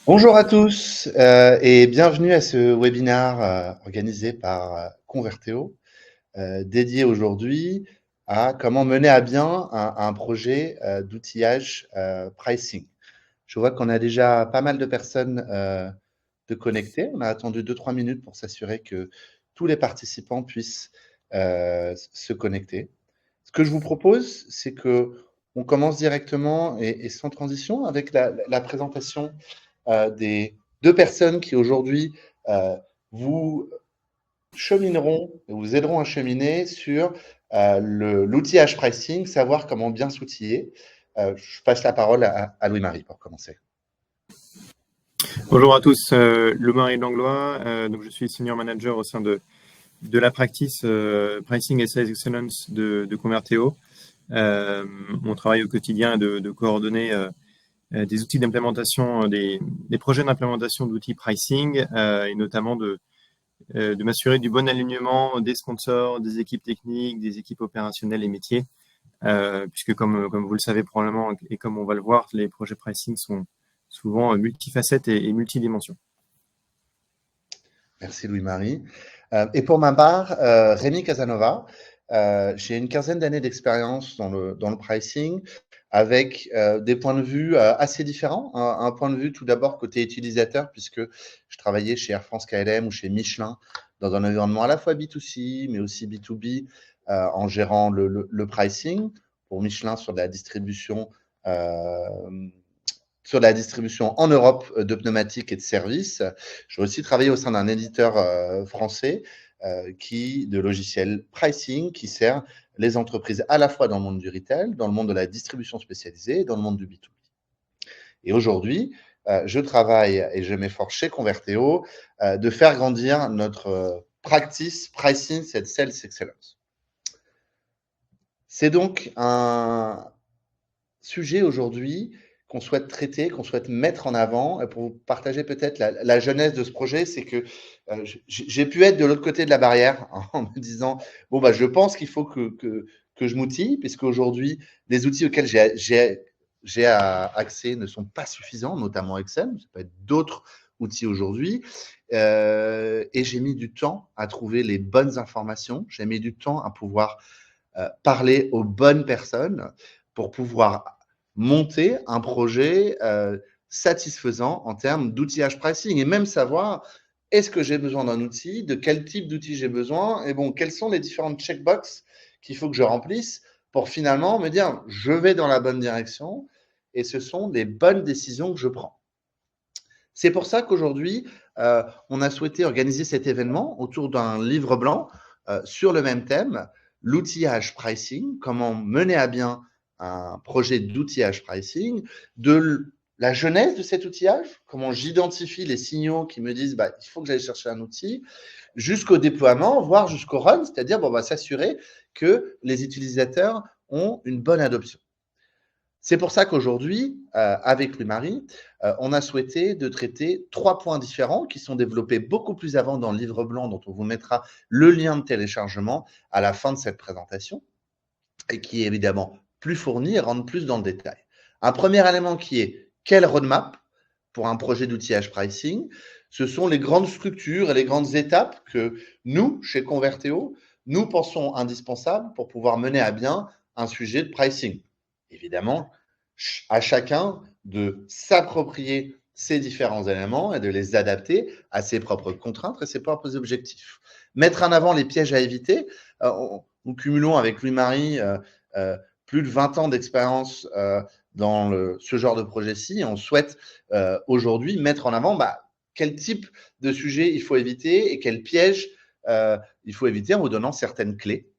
Bonjour à tous et bienvenue à ce webinaire organisé par Converteo, dédié aujourd'hui à comment mener à bien un projet d'outillage pricing. Je vois qu'on a déjà pas mal de personnes de connectées. On a attendu 2-3 minutes pour s'assurer que tous les participants puissent se connecter. Ce que je vous propose, c'est que on commence directement et sans transition avec la présentation des deux personnes qui aujourd'hui vous chemineront, vous aideront à cheminer sur l'outillage pricing, savoir comment bien s'outiller. Je passe la parole à Louis-Marie pour commencer. Bonjour à tous, Louis-Marie Langlois, donc je suis senior manager au sein de la practice Pricing et Sales Excellence de Converteo. Mon travail au quotidien est de coordonner des outils d'implémentation, des projets d'implémentation d'outils pricing et notamment de m'assurer du bon alignement des sponsors, des équipes techniques, des équipes opérationnelles et métiers, puisque comme vous le savez probablement et comme on va le voir, les projets pricing sont souvent multifacettes et multidimensions. Merci Louis-Marie. Et pour ma part, Rémi Casanova, j'ai une quinzaine d'années d'expérience dans le pricing avec des points de vue assez différents. Un point de vue tout d'abord côté utilisateur, puisque je travaillais chez Air France KLM ou chez Michelin dans un environnement à la fois B2C, mais aussi B2B, en gérant le pricing pour Michelin sur de la distribution en Europe de pneumatiques et de services. J'ai aussi travaillé au sein d'un éditeur français de logiciels pricing qui sert les entreprises à la fois dans le monde du retail, dans le monde de la distribution spécialisée et dans le monde du B2B. Et aujourd'hui, je travaille et je m'efforce chez Converteo de faire grandir notre practice pricing et sales excellence. C'est donc un sujet aujourd'hui qu'on souhaite traiter, qu'on souhaite mettre en avant. Et pour vous partager peut-être la jeunesse de ce projet, c'est que j'ai pu être de l'autre côté de la barrière en me disant, bon, bah, je pense qu'il faut que je m'outille, puisque aujourd'hui, les outils auxquels j'ai accès ne sont pas suffisants, notamment Excel, ça peut être d'autres outils aujourd'hui. Et j'ai mis du temps à trouver les bonnes informations, j'ai mis du temps à pouvoir parler aux bonnes personnes pour pouvoir monter un projet satisfaisant en termes d'outillage pricing et même savoir est-ce que j'ai besoin d'un outil, de quel type d'outil j'ai besoin et bon, quelles sont les différentes checkbox qu'il faut que je remplisse pour finalement me dire je vais dans la bonne direction et ce sont les bonnes décisions que je prends. C'est pour ça qu'aujourd'hui, on a souhaité organiser cet événement autour d'un livre blanc sur le même thème, l'outillage pricing, comment mener à bien un projet d'outillage pricing, de la genèse de cet outillage, comment j'identifie les signaux qui me disent bah, il faut que j'aille chercher un outil, jusqu'au déploiement, voire jusqu'au run, c'est-à-dire bon, on va s'assurer que les utilisateurs ont une bonne adoption. C'est pour ça qu'aujourd'hui, avec Louis-Marie, on a souhaité de traiter 3 points différents qui sont développés beaucoup plus avant dans le livre blanc dont on vous mettra le lien de téléchargement à la fin de cette présentation et qui est évidemment plus fourni et rentre plus dans le détail. Un premier élément qui est quelle roadmap pour un projet d'outillage pricing. Ce sont les grandes structures et les grandes étapes que nous, chez Converteo, nous pensons indispensables pour pouvoir mener à bien un sujet de pricing. Évidemment, à chacun de s'approprier ces différents éléments et de les adapter à ses propres contraintes et ses propres objectifs. Mettre en avant les pièges à éviter. Nous cumulons avec Louis-Marie plus de 20 ans d'expérience dans ce genre de projet-ci. On souhaite aujourd'hui mettre en avant quel type de sujet il faut éviter et quels pièges il faut éviter en vous donnant certaines clés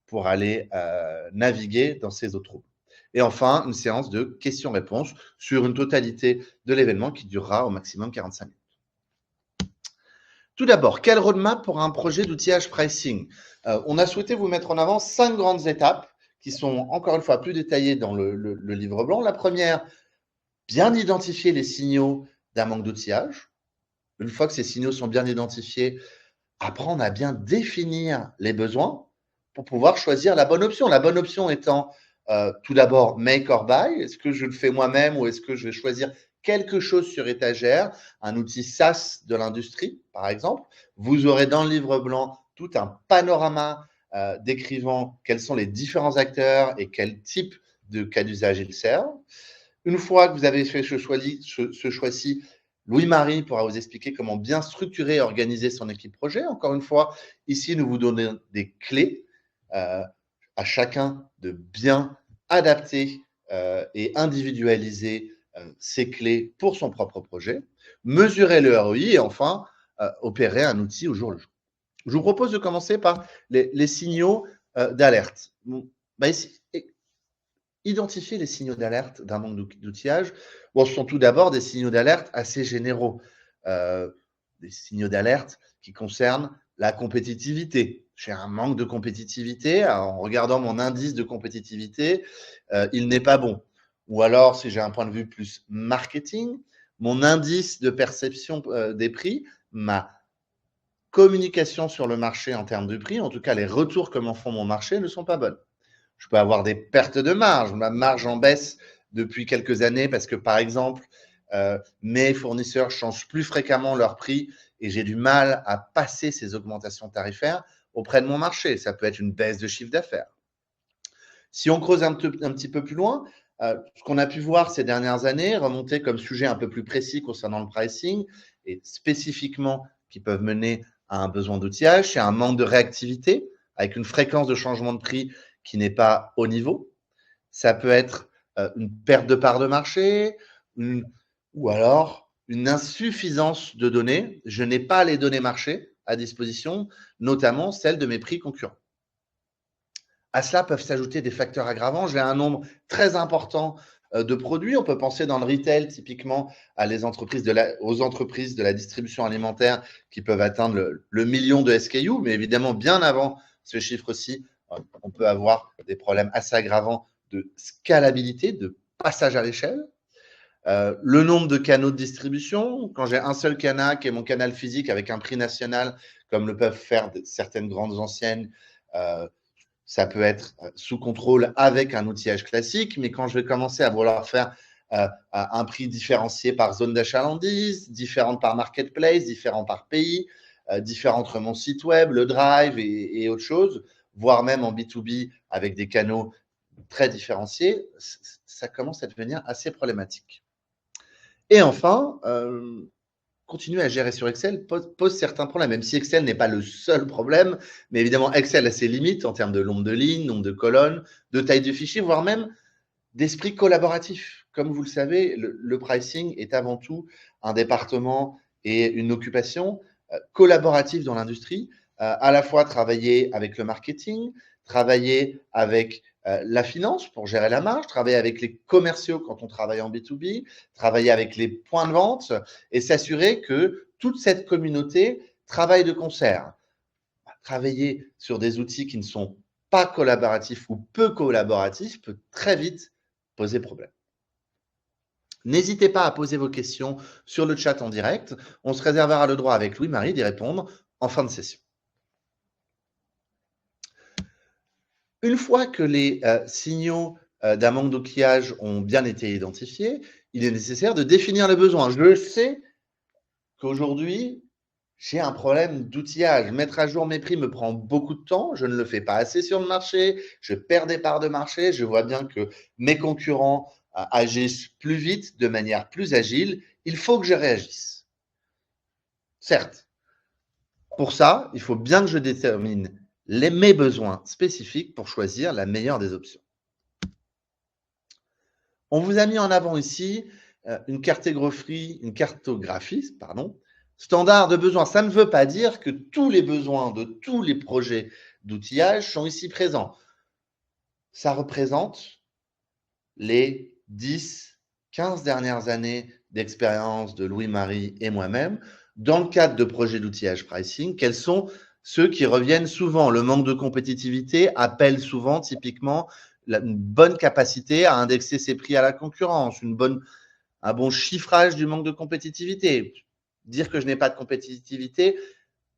pour aller naviguer dans ces eaux troubles. Et enfin, une séance de questions-réponses sur une totalité de l'événement qui durera au maximum 45 minutes. Tout d'abord, quelle roadmap pour un projet d'outillage pricing? On a souhaité vous mettre en avant 5 grandes étapes qui sont encore une fois plus détaillées dans le livre blanc. La première, bien identifier les signaux d'un manque d'outillage. Une fois que ces signaux sont bien identifiés, apprendre à bien définir les besoins pour pouvoir choisir la bonne option. La bonne option étant tout d'abord make or buy. Est-ce que je le fais moi-même ou est-ce que je vais choisir quelque chose sur étagère, un outil SaaS de l'industrie, par exemple. Vous aurez dans le livre blanc tout un panorama décrivant quels sont les différents acteurs et quel type de cas d'usage ils servent. Une fois que vous avez fait ce choix-ci, Louis-Marie pourra vous expliquer comment bien structurer et organiser son équipe projet. Encore une fois, ici, nous vous donnons des clés à chacun de bien adapter et individualiser ces clés pour son propre projet, mesurer le ROI et enfin opérer un outil au jour le jour. Je vous propose de commencer par les signaux d'alerte. Bon, ici, identifier les signaux d'alerte d'un manque d'outillage. Bon, ce sont tout d'abord des signaux d'alerte assez généraux, des signaux d'alerte qui concernent la compétitivité. J'ai un manque de compétitivité. Alors, en regardant mon indice de compétitivité, il n'est pas bon. Ou alors, si j'ai un point de vue plus marketing, mon indice de perception des prix, ma communication sur le marché en termes de prix, en tout cas les retours que m'en font mon marché ne sont pas bonnes. Je peux avoir des pertes de marge. Ma marge en baisse depuis quelques années parce que, par exemple, mes fournisseurs changent plus fréquemment leurs prix et j'ai du mal à passer ces augmentations tarifaires auprès de mon marché. Ça peut être une baisse de chiffre d'affaires. Si on creuse un petit peu plus loin, ce qu'on a pu voir ces dernières années, remonter comme sujet un peu plus précis concernant le pricing et spécifiquement qui peuvent mener à un besoin d'outillage, c'est un manque de réactivité avec une fréquence de changement de prix qui n'est pas au niveau. Ça peut être une perte de part de marché ou alors une insuffisance de données. Je n'ai pas les données marché à disposition, notamment celles de mes prix concurrents. À cela peuvent s'ajouter des facteurs aggravants. J'ai un nombre très important de produits. On peut penser dans le retail typiquement aux entreprises de la distribution alimentaire qui peuvent atteindre le million de SKU, mais évidemment bien avant ce chiffre-ci, on peut avoir des problèmes assez aggravants de scalabilité, de passage à l'échelle. Le nombre de canaux de distribution, quand j'ai un seul canal qui est mon canal physique avec un prix national, comme le peuvent faire certaines grandes enseignes, ça peut être sous contrôle avec un outillage classique, mais quand je vais commencer à vouloir faire un prix différencié par zone d'achalandise, différent par marketplace, différent par pays, différent entre mon site web, le drive et autre chose, voire même en B2B avec des canaux très différenciés, ça commence à devenir assez problématique. Et enfin, continuer à gérer sur Excel pose certains problèmes, même si Excel n'est pas le seul problème, mais évidemment, Excel a ses limites en termes de nombre de lignes, nombre de colonnes, de taille de fichier, voire même d'esprit collaboratif. Comme vous le savez, le pricing est avant tout un département et une occupation collaborative dans l'industrie, à la fois travailler avec le marketing, travailler avec la finance pour gérer la marge, travailler avec les commerciaux quand on travaille en B2B, travailler avec les points de vente et s'assurer que toute cette communauté travaille de concert. Travailler sur des outils qui ne sont pas collaboratifs ou peu collaboratifs peut très vite poser problème. N'hésitez pas à poser vos questions sur le chat en direct. On se réservera le droit avec Louis-Marie d'y répondre en fin de session. Une fois que les signaux d'un manque d'outillage ont bien été identifiés, il est nécessaire de définir les besoins. Je sais qu'aujourd'hui, j'ai un problème d'outillage. Mettre à jour mes prix me prend beaucoup de temps. Je ne le fais pas assez sur le marché. Je perds des parts de marché. Je vois bien que mes concurrents agissent plus vite, de manière plus agile. Il faut que je réagisse. Certes. Pour ça, il faut bien que je détermine mes besoins spécifiques pour choisir la meilleure des options. On vous a mis en avant ici une cartographie standard de besoins. Ça ne veut pas dire que tous les besoins de tous les projets d'outillage sont ici présents. Ça représente les 10, 15 dernières années d'expérience de Louis-Marie et moi-même dans le cadre de projets d'outillage pricing. Quels sont ceux qui reviennent souvent? Le manque de compétitivité appelle souvent typiquement une bonne capacité à indexer ses prix à la concurrence, un bon chiffrage du manque de compétitivité. Dire que je n'ai pas de compétitivité,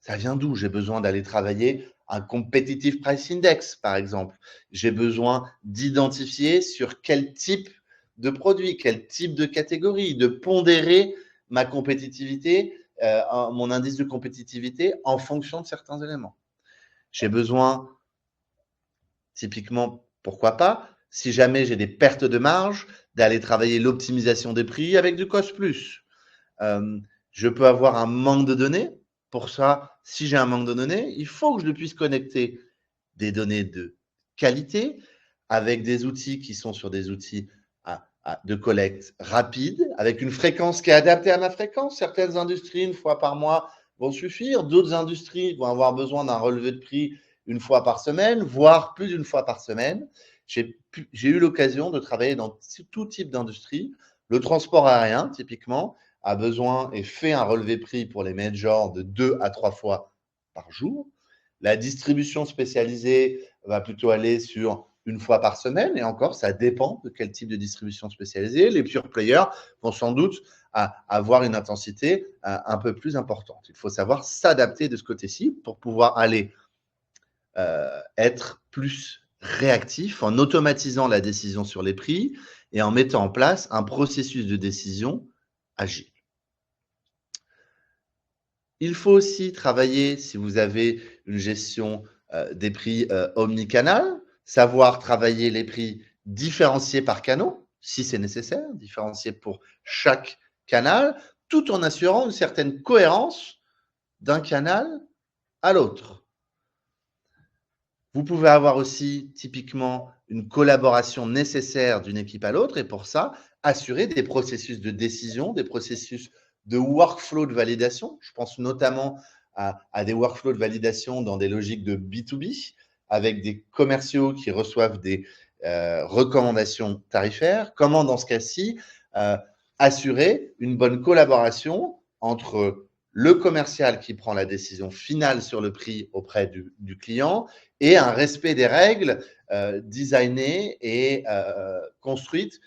ça vient d'où? J'ai besoin d'aller travailler un competitive price index, par exemple. J'ai besoin d'identifier sur quel type de produit, quel type de catégorie, de pondérer ma compétitivité, mon indice de compétitivité en fonction de certains éléments. J'ai besoin, typiquement, pourquoi pas, si jamais j'ai des pertes de marge, d'aller travailler l'optimisation des prix avec du cost plus. Je peux avoir un manque de données. Pour ça, si j'ai un manque de données, il faut que je puisse connecter des données de qualité avec des outils qui sont sur des outils de collecte rapide, avec une fréquence qui est adaptée à ma fréquence. Certaines industries, une fois par mois, vont suffire. D'autres industries vont avoir besoin d'un relevé de prix une fois par semaine, voire plus d'une fois par semaine. J'ai eu l'occasion de travailler dans tout type d'industrie. Le transport aérien, typiquement, a besoin et fait un relevé prix pour les majors de 2 à 3 fois par jour. La distribution spécialisée va plutôt aller sur une fois par semaine, et encore, ça dépend de quel type de distribution spécialisée. Les pure players vont sans doute avoir une intensité un peu plus importante. Il faut savoir s'adapter de ce côté-ci pour pouvoir aller être plus réactif en automatisant la décision sur les prix et en mettant en place un processus de décision agile. Il faut aussi travailler, si vous avez une gestion des prix omnicanal, savoir travailler les prix différenciés par canaux, si c'est nécessaire, différenciés pour chaque canal, tout en assurant une certaine cohérence d'un canal à l'autre. Vous pouvez avoir aussi typiquement une collaboration nécessaire d'une équipe à l'autre, et pour ça, assurer des processus de décision, des processus de workflow de validation. Je pense notamment à des workflows de validation dans des logiques de B2B, avec des commerciaux qui reçoivent des recommandations tarifaires. Comment, dans ce cas-ci, assurer une bonne collaboration entre le commercial qui prend la décision finale sur le prix auprès du client et un respect des règles designées et construites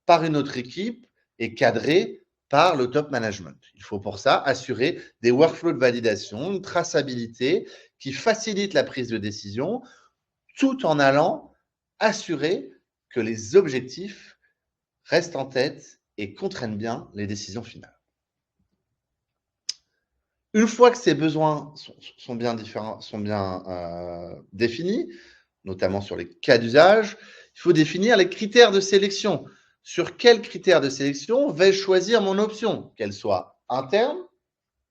par une autre équipe et cadrées par le top management. Il faut pour ça assurer des workflows de validation, une traçabilité qui facilite la prise de décision, tout en allant assurer que les objectifs restent en tête et contraignent bien les décisions finales. Une fois que ces besoins sont bien définis, notamment sur les cas d'usage, il faut définir les critères de sélection. Sur quels critères de sélection vais-je choisir mon option, qu'elle soit interne,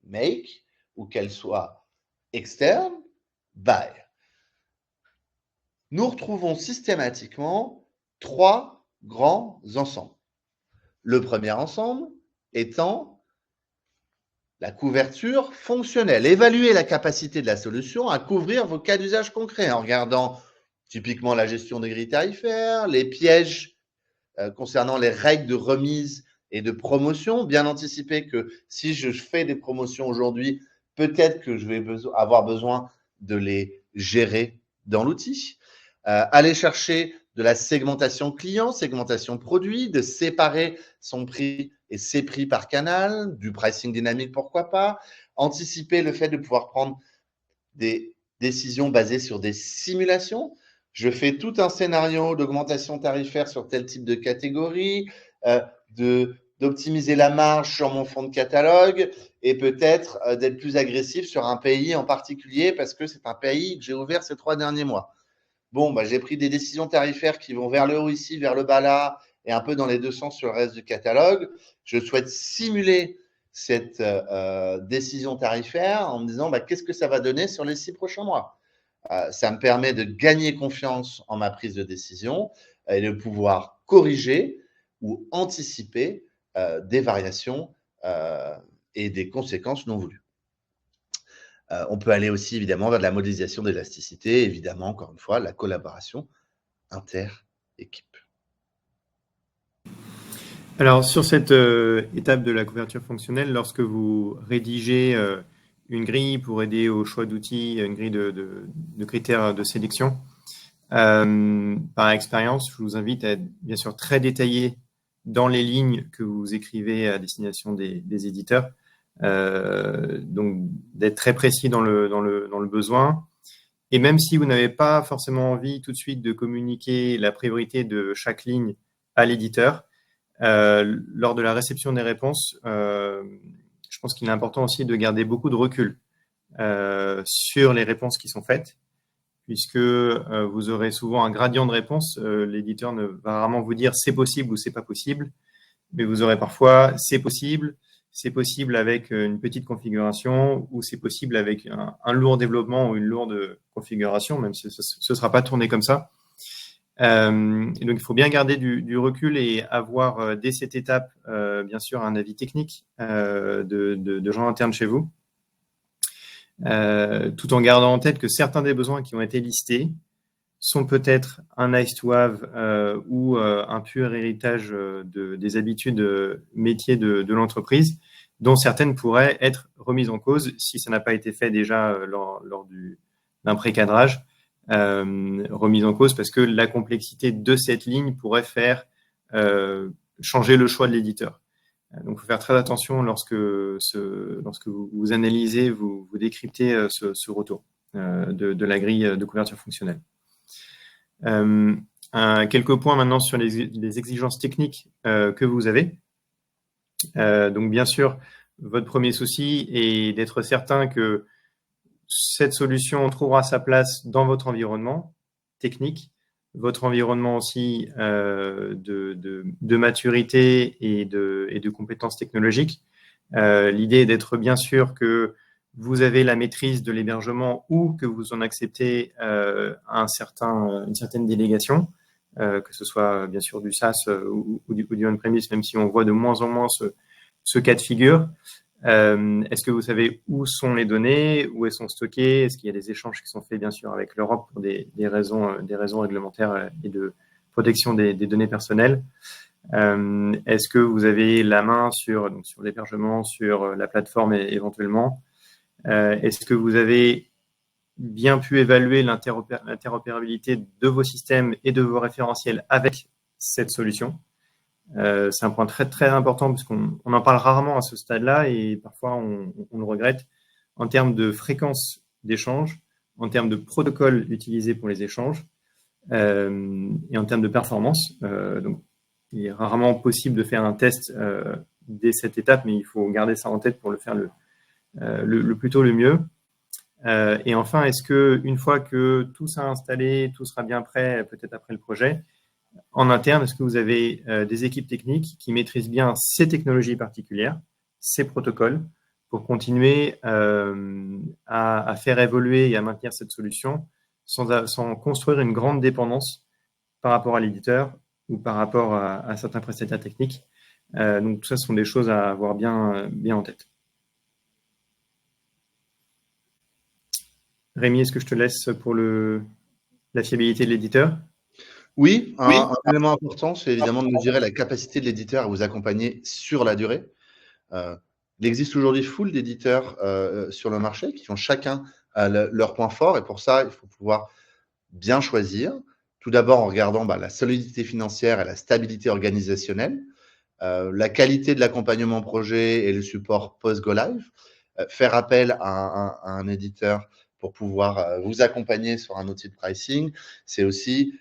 make, ou qu'elle soit externe, buy. Nous retrouvons systématiquement 3 grands ensembles. Le premier ensemble étant la couverture fonctionnelle. Évaluer la capacité de la solution à couvrir vos cas d'usage concrets en regardant typiquement la gestion des grilles tarifaires, les pièges concernant les règles de remise et de promotion. Bien anticiper que si je fais des promotions aujourd'hui, peut-être que je vais avoir besoin de les gérer dans l'outil. Aller chercher de la segmentation client, segmentation produit, de séparer son prix et ses prix par canal, du pricing dynamique, pourquoi pas, anticiper le fait de pouvoir prendre des décisions basées sur des simulations. Je fais tout un scénario d'augmentation tarifaire sur tel type de catégorie, d'optimiser la marge sur mon fonds de catalogue et peut-être d'être plus agressif sur un pays en particulier parce que c'est un pays que j'ai ouvert ces 3 derniers mois. Bon, j'ai pris des décisions tarifaires qui vont vers le haut ici, vers le bas là, et un peu dans les deux sens sur le reste du catalogue. Je souhaite simuler cette décision tarifaire en me disant qu'est-ce que ça va donner sur les 6 prochains mois. Ça me permet de gagner confiance en ma prise de décision et de pouvoir corriger ou anticiper des variations et des conséquences non voulues. On peut aller aussi évidemment vers de la modélisation d'élasticité, évidemment, encore une fois, la collaboration inter-équipe. Alors, sur cette étape de la couverture fonctionnelle, lorsque vous rédigez une grille pour aider au choix d'outils, une grille de critères de sélection, par expérience, je vous invite à être bien sûr très détaillé dans les lignes que vous écrivez à destination des éditeurs. Donc, d'être très précis dans le besoin. Et même si vous n'avez pas forcément envie tout de suite de communiquer la priorité de chaque ligne à l'éditeur, Lors de la réception des réponses, je pense qu'il est important aussi de garder beaucoup de recul sur les réponses qui sont faites, puisque vous aurez souvent un gradient de réponse. L'éditeur ne va rarement vous dire c'est possible ou c'est pas possible, mais vous aurez parfois c'est possible avec une petite configuration, ou c'est possible avec un lourd développement ou une lourde configuration, même si ce ne sera pas tourné comme ça. Et donc, il faut bien garder du recul et avoir dès cette étape, bien sûr, un avis technique de gens internes chez vous, tout en gardant en tête que certains des besoins qui ont été listés sont peut-être un nice to have ou un pur héritage des habitudes métiers de l'entreprise, dont certaines pourraient être remises en cause si ça n'a pas été fait déjà lors d'un pré-cadrage. Remise en cause parce que la complexité de cette ligne pourrait faire changer le choix de l'éditeur. Donc, il faut faire très attention lorsque vous analysez, vous décryptez ce retour de la grille de couverture fonctionnelle. Quelques points maintenant sur les exigences techniques que vous avez. Donc, bien sûr, votre premier souci est d'être certain que cette solution trouvera sa place dans votre environnement technique, votre environnement aussi de maturité et de compétences technologiques. L'idée est d'être bien sûr que vous avez la maîtrise de l'hébergement ou que vous en acceptez une certaine délégation, que ce soit bien sûr du SaaS ou du on-premise, même si on voit de moins en moins ce cas de figure. Est-ce que vous savez où sont les données, où elles sont stockées? Est-ce qu'il y a des échanges qui sont faits, bien sûr, avec l'Europe pour des raisons réglementaires et de protection des données personnelles? Est-ce que vous avez la main sur l'hébergement, sur la plateforme éventuellement? Est-ce que vous avez bien pu évaluer l'interopérabilité de vos systèmes et de vos référentiels avec cette solution? C'est un point très, très important parce qu'on en parle rarement à ce stade-là et parfois on le regrette en termes de fréquence d'échange, en termes de protocole utilisé pour les échanges et en termes de performance. Donc, il est rarement possible de faire un test dès cette étape, mais il faut garder ça en tête pour le faire le plus tôt le mieux. Et enfin, est-ce que une fois que tout sera installé, tout sera bien prêt, peut-être après le projet, en interne, est-ce que vous avez des équipes techniques qui maîtrisent bien ces technologies particulières, ces protocoles, pour continuer à faire évoluer et à maintenir cette solution sans construire une grande dépendance par rapport à l'éditeur ou par rapport à certains prestataires techniques? Donc, tout ça, ce sont des choses à avoir bien en tête. Rémi, est-ce que je te laisse pour la fiabilité de l'éditeur? Oui, un élément important, c'est évidemment de mesurer la capacité de l'éditeur à vous accompagner sur la durée. Il existe aujourd'hui full d'éditeurs sur le marché qui ont chacun leur point fort et pour ça, il faut pouvoir bien choisir. Tout d'abord en regardant la solidité financière et la stabilité organisationnelle, la qualité de l'accompagnement projet et le support post-go live, faire appel à un éditeur pour pouvoir vous accompagner sur un outil de pricing, c'est aussi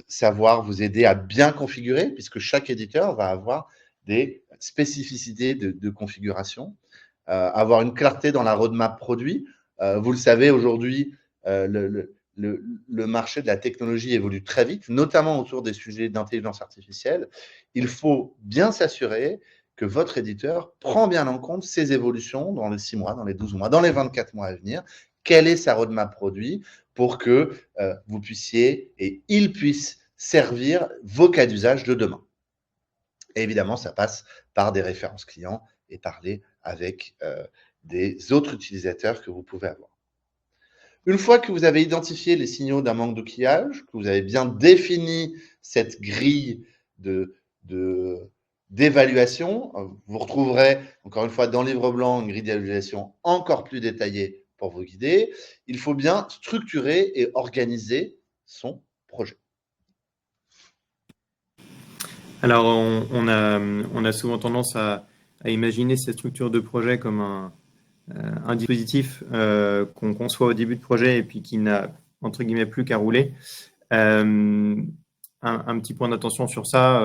savoir vous aider à bien configurer, puisque chaque éditeur va avoir des spécificités de configuration, avoir une clarté dans la roadmap produit. Vous le savez, aujourd'hui, le marché de la technologie évolue très vite, notamment autour des sujets d'intelligence artificielle. Il faut bien s'assurer que votre éditeur prend bien en compte ces évolutions dans les 6 mois, dans les 12 mois, dans les 24 mois à venir. Quelle est sa roadmap produit pour que vous puissiez et il puisse servir vos cas d'usage de demain. Et évidemment, ça passe par des références clients et parler avec des autres utilisateurs que vous pouvez avoir. Une fois que vous avez identifié les signaux d'un manque d'outillage, que vous avez bien défini cette grille d'évaluation, vous retrouverez encore une fois dans le livre blanc une grille d'évaluation encore plus détaillée pour vous guider. Il faut bien structurer et organiser son projet. Alors, on a souvent tendance à imaginer cette structure de projet comme un dispositif qu'on conçoit au début de projet et puis qui n'a, entre guillemets, plus qu'à rouler. Un un petit point d'attention sur ça.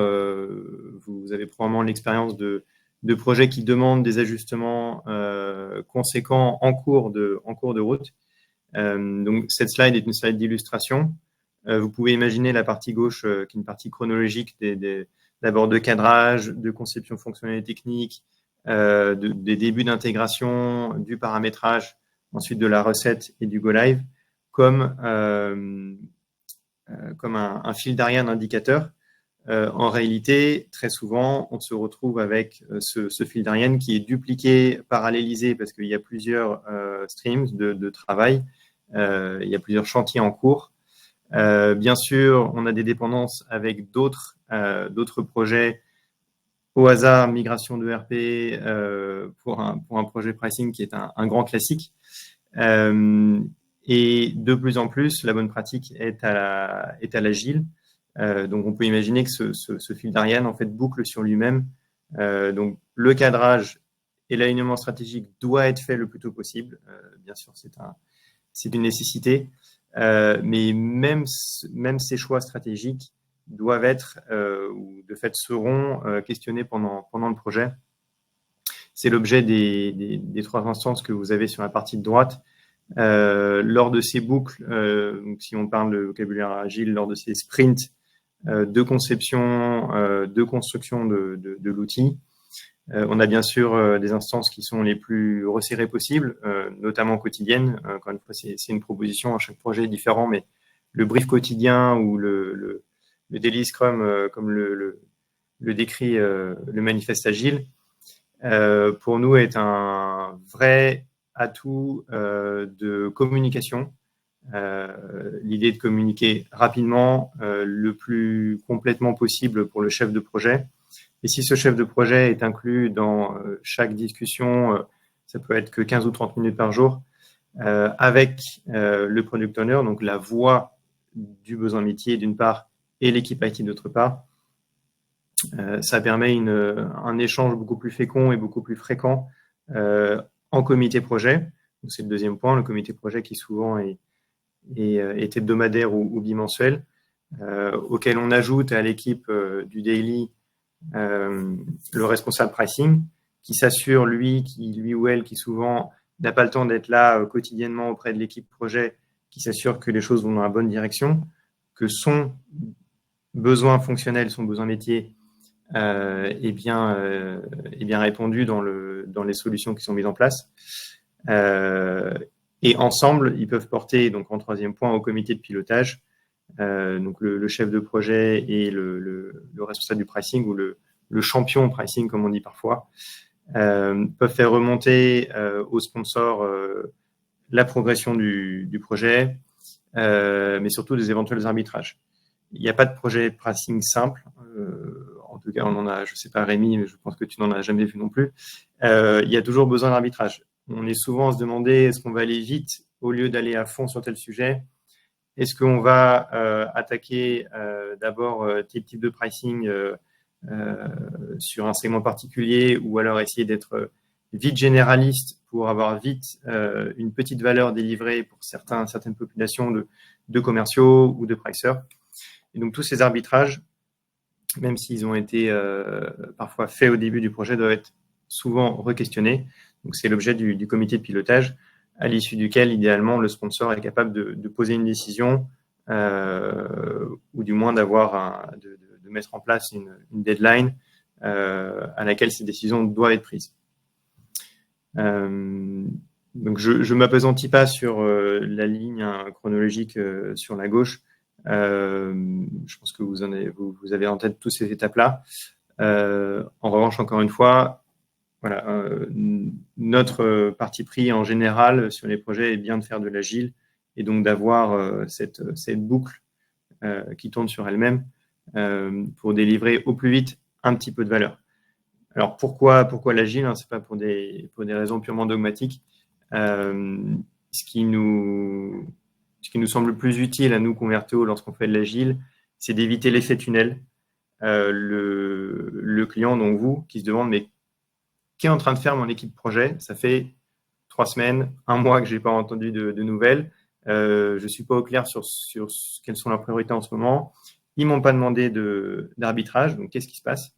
Vous avez probablement l'expérience de projets qui demandent des ajustements conséquents en cours de route. Donc, cette slide est une slide d'illustration. Vous pouvez imaginer la partie gauche, qui est une partie chronologique d'abord de cadrage, de conception fonctionnelle et technique, des débuts d'intégration, du paramétrage, ensuite de la recette et du go live, comme un fil d'Ariane indicateur. En réalité, très souvent, on se retrouve avec ce fil d'Ariane qui est dupliqué, parallélisé, parce qu'il y a plusieurs streams de travail, il y a plusieurs chantiers en cours. Bien sûr, on a des dépendances avec d'autres projets. Au hasard, migration de RP pour un projet pricing qui est un grand classique. Et de plus en plus, la bonne pratique est à l'agile. Donc, on peut imaginer que ce fil d'Ariane en fait boucle sur lui-même. Donc, le cadrage et l'alignement stratégique doit être fait le plus tôt possible. Bien sûr, c'est une nécessité. Mais même ces choix stratégiques doivent être ou de fait seront questionnés pendant le projet. C'est l'objet des 3 instances que vous avez sur la partie de droite. Lors de ces boucles, donc si on parle de vocabulaire agile, lors de ces sprints de conception, de construction de l'outil, on a bien sûr des instances qui sont les plus resserrées possibles, notamment quotidiennes. Encore une fois, c'est une proposition, à chaque projet est différent, mais le brief quotidien ou le daily scrum, comme le décrit le manifeste agile, pour nous est un vrai atout de communication. L'idée de communiquer rapidement, le plus complètement possible pour le chef de projet. Et si ce chef de projet est inclus dans chaque discussion, ça peut être que 15 ou 30 minutes par jour, avec le product owner, donc la voix du besoin métier d'une part et l'équipe IT d'autre part, ça permet un échange beaucoup plus fécond et beaucoup plus fréquent en comité projet. C'est le deuxième point, le comité projet qui souvent est hebdomadaire ou bimensuel, auquel on ajoute à l'équipe du daily le responsable pricing qui s'assure, lui ou elle, qui souvent n'a pas le temps d'être là quotidiennement auprès de l'équipe projet, qui s'assure que les choses vont dans la bonne direction, que son besoin fonctionnel, son besoin métier est bien répondu dans les solutions qui sont mises en place. Et ensemble, ils peuvent porter, donc en troisième point, au comité de pilotage, donc le chef de projet et le responsable du pricing ou le champion pricing, comme on dit parfois, peuvent faire remonter aux sponsors la progression du projet, mais surtout des éventuels arbitrages. Il n'y a pas de projet pricing simple. En tout cas, on en a, je ne sais pas Rémi, mais je pense que tu n'en as jamais vu non plus. Il y a toujours besoin d'arbitrage. On est souvent à se demander, est-ce qu'on va aller vite au lieu d'aller à fond sur tel sujet? Est-ce qu'on va attaquer d'abord tel type de pricing sur un segment particulier, ou alors essayer d'être vite généraliste pour avoir vite une petite valeur délivrée pour certaines populations de commerciaux ou de pricers? Et donc, tous ces arbitrages, même s'ils ont été parfois faits au début du projet, doivent être souvent re-questionnés. Donc, c'est l'objet du comité de pilotage, à l'issue duquel, idéalement, le sponsor est capable de poser une décision ou du moins de mettre en place une deadline à laquelle ces décisions doivent être prises. Donc, je m'appesantis pas sur la ligne chronologique sur la gauche. Je pense que vous avez en tête toutes ces étapes-là. En revanche, encore une fois, voilà, notre parti pris en général sur les projets est bien de faire de l'agile et donc d'avoir cette boucle qui tourne sur elle-même pour délivrer au plus vite un petit peu de valeur. Alors pourquoi l'agile, hein? C'est pas pour des raisons purement dogmatiques. Ce qui nous semble le plus utile à nous, Converteo, lorsqu'on fait de l'agile, c'est d'éviter l'effet tunnel. Le client, donc vous, qui se demande, mais qu'est en train de faire mon équipe projet? Ça fait 3 semaines, 1 mois que j'ai pas entendu de nouvelles. Je suis pas au clair sur quelles sont leurs priorités en ce moment. Ils m'ont pas demandé d'arbitrage, donc qu'est-ce qui se passe?